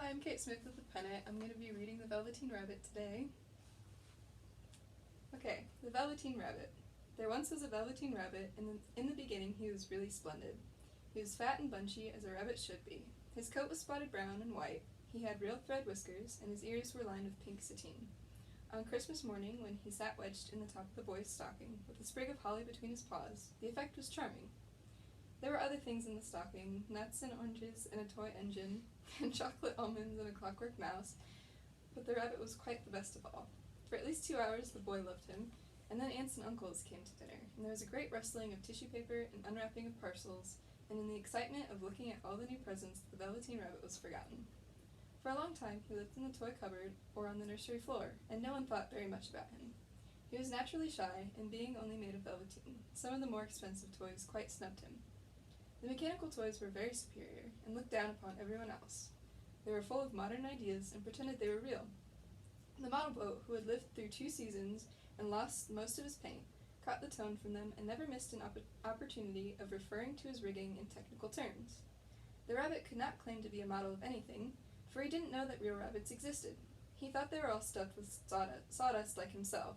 Hi, I'm Kate Smith with the Pennant. I'm going to be reading The Velveteen Rabbit today. Okay, The Velveteen Rabbit. There once was a Velveteen Rabbit, and in the beginning he was really splendid. He was fat and bunchy as a rabbit should be. His coat was spotted brown and white, he had real thread whiskers, and his ears were lined with pink sateen. On Christmas morning, when he sat wedged in the top of the boy's stocking, with a sprig of holly between his paws, the effect was charming. There were other things in the stocking, nuts and oranges and a toy engine, and chocolate almonds and a clockwork mouse, but the rabbit was quite the best of all. For at least 2 hours the boy loved him, and then aunts and uncles came to dinner, and there was a great rustling of tissue paper and unwrapping of parcels, and in the excitement of looking at all the new presents, the Velveteen Rabbit was forgotten. For a long time he lived in the toy cupboard or on the nursery floor, and no one thought very much about him. He was naturally shy, and being only made of velveteen, some of the more expensive toys quite snubbed him. The mechanical toys were very superior, and looked down upon everyone else. They were full of modern ideas, and pretended they were real. The model boat, who had lived through 2 seasons and lost most of his paint, caught the tone from them and never missed an opportunity of referring to his rigging in technical terms. The rabbit could not claim to be a model of anything, for he didn't know that real rabbits existed. He thought they were all stuffed with sawdust like himself,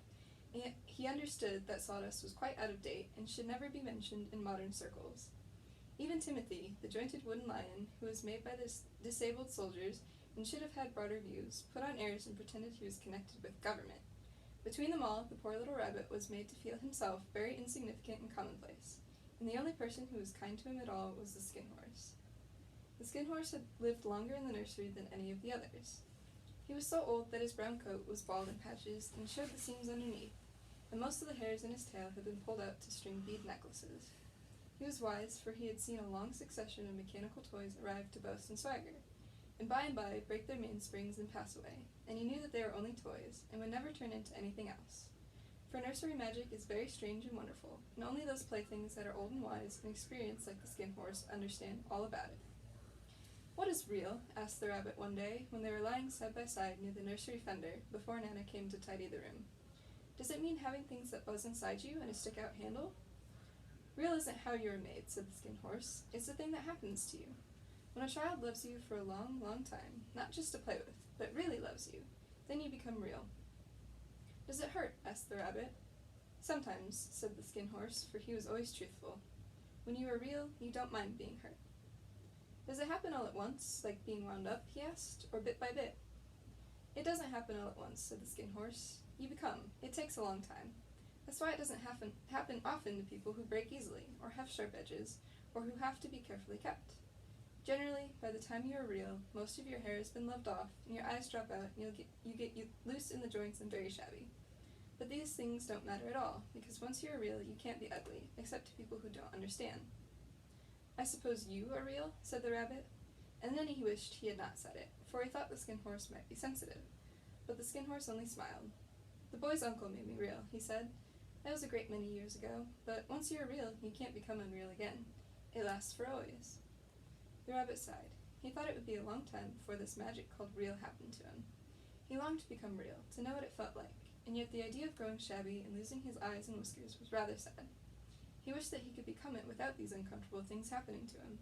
and he understood that sawdust was quite out of date and should never be mentioned in modern circles. Even Timothy, the jointed wooden lion, who was made by the disabled soldiers and should have had broader views, put on airs and pretended he was connected with government. Between them all, the poor little rabbit was made to feel himself very insignificant and commonplace, and the only person who was kind to him at all was the Skin Horse. The Skin Horse had lived longer in the nursery than any of the others. He was so old that his brown coat was bald in patches and showed the seams underneath, and most of the hairs in his tail had been pulled out to string bead necklaces. He was wise, for he had seen a long succession of mechanical toys arrive to boast and swagger, and by break their mainsprings and pass away, and he knew that they were only toys, and would never turn into anything else. For nursery magic is very strange and wonderful, and only those playthings that are old and wise and experienced like the Skin Horse understand all about it. "What is real?" asked the rabbit one day, when they were lying side by side near the nursery fender, before Nana came to tidy the room. "Does it mean having things that buzz inside you and a stick-out handle?" "Real isn't how you are made," said the Skin Horse. "It's the thing that happens to you. When a child loves you for a long, long time, not just to play with, but really loves you, then you become real." "Does it hurt?" asked the rabbit. "Sometimes," said the Skin Horse, for he was always truthful. "When you are real, you don't mind being hurt." "Does it happen all at once, like being wound up?" he asked, "or bit by bit?" "It doesn't happen all at once," said the Skin Horse. "You become. It takes a long time. That's why it doesn't happen often to people who break easily, or have sharp edges, or who have to be carefully kept. Generally, by the time you are real, most of your hair has been loved off, and your eyes drop out, and you get loose in the joints and very shabby. But these things don't matter at all, because once you are real, you can't be ugly, except to people who don't understand." "I suppose you are real?" said the rabbit, and then he wished he had not said it, for he thought the Skin Horse might be sensitive. But the Skin Horse only smiled. "The boy's uncle made me real," he said. "That was a great many years ago, but once you are real, you can't become unreal again. It lasts for always." The rabbit sighed. He thought it would be a long time before this magic called real happened to him. He longed to become real, to know what it felt like, and yet the idea of growing shabby and losing his eyes and whiskers was rather sad. He wished that he could become it without these uncomfortable things happening to him.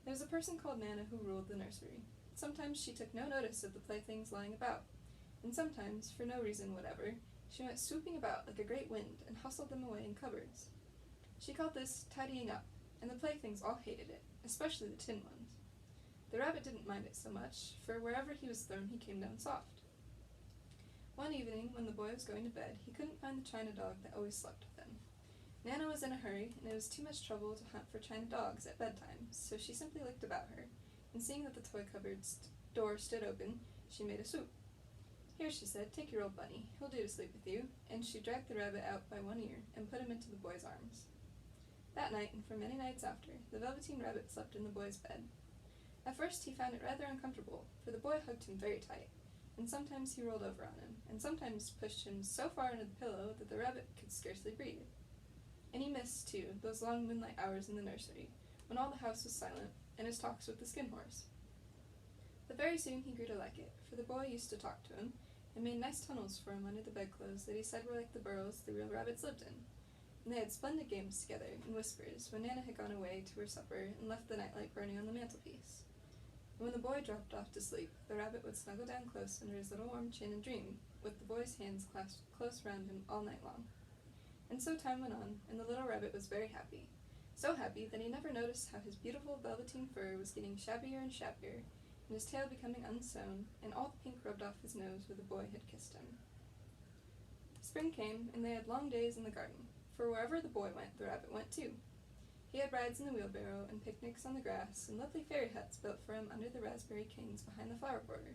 There was a person called Nana who ruled the nursery. Sometimes she took no notice of the playthings lying about, and sometimes, for no reason whatever, she went swooping about like a great wind and hustled them away in cupboards. She called this tidying up, and the playthings all hated it, especially the tin ones. The rabbit didn't mind it so much, for wherever he was thrown he came down soft. One evening, when the boy was going to bed, he couldn't find the china dog that always slept with him. Nana was in a hurry, and it was too much trouble to hunt for china dogs at bedtime, so she simply looked about her, and seeing that the toy cupboard's door stood open, she made a swoop. "Here," she said, "take your old bunny. He'll do to sleep with you," and she dragged the rabbit out by one ear and put him into the boy's arms. That night, and for many nights after, the Velveteen Rabbit slept in the boy's bed. At first he found it rather uncomfortable, for the boy hugged him very tight, and sometimes he rolled over on him, and sometimes pushed him so far into the pillow that the rabbit could scarcely breathe. And he missed, too, those long moonlight hours in the nursery, when all the house was silent, and his talks with the Skin Horse. But very soon he grew to like it, for the boy used to talk to him, and made nice tunnels for him under the bedclothes that he said were like the burrows the real rabbits lived in. And they had splendid games together, in whispers, when Nana had gone away to her supper and left the nightlight burning on the mantelpiece. and when the boy dropped off to sleep, the rabbit would snuggle down close under his little warm chin and dream, with the boy's hands clasped close round him all night long. And so time went on, and the little rabbit was very happy. So happy that he never noticed how his beautiful velveteen fur was getting shabbier and shabbier, and his tail becoming unsewn, and all the pink rubbed off his nose where the boy had kissed him. Spring came, and they had long days in the garden, for wherever the boy went, the rabbit went too. He had rides in the wheelbarrow, and picnics on the grass, and lovely fairy huts built for him under the raspberry canes behind the flower border.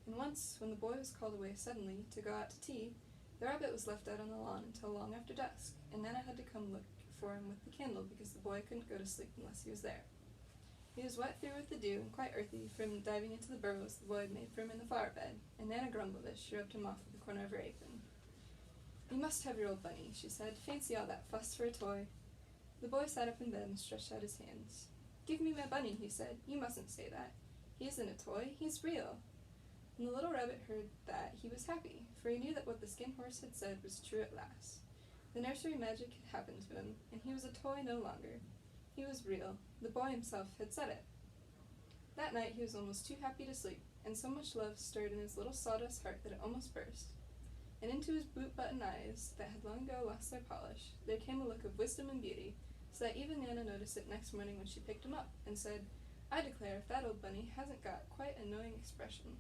And once, when the boy was called away suddenly to go out to tea, the rabbit was left out on the lawn until long after dusk, and Nana had to come look for him with the candle because the boy couldn't go to sleep unless he was there. He was wet through with the dew and quite earthy from diving into the burrows the boy had made for him in the flower bed, and Nana grumbled as she rubbed him off with the corner of her apron. "You must have your old bunny," she said. "Fancy all that fuss for a toy." The boy sat up in bed and stretched out his hands. "Give me my bunny," he said. "You mustn't say that. He isn't a toy, he's real." When the little rabbit heard that, he was happy, for he knew that what the skin horse had said was true at last. The nursery magic had happened to him, and he was a toy no longer. He was real. The boy himself had said it. That night he was almost too happy to sleep, and so much love stirred in his little sawdust heart that it almost burst. And into his boot-button eyes, that had long ago lost their polish, there came a look of wisdom and beauty, so that even Nana noticed it next morning when she picked him up, and said, "I declare if that old bunny hasn't got quite a knowing expression."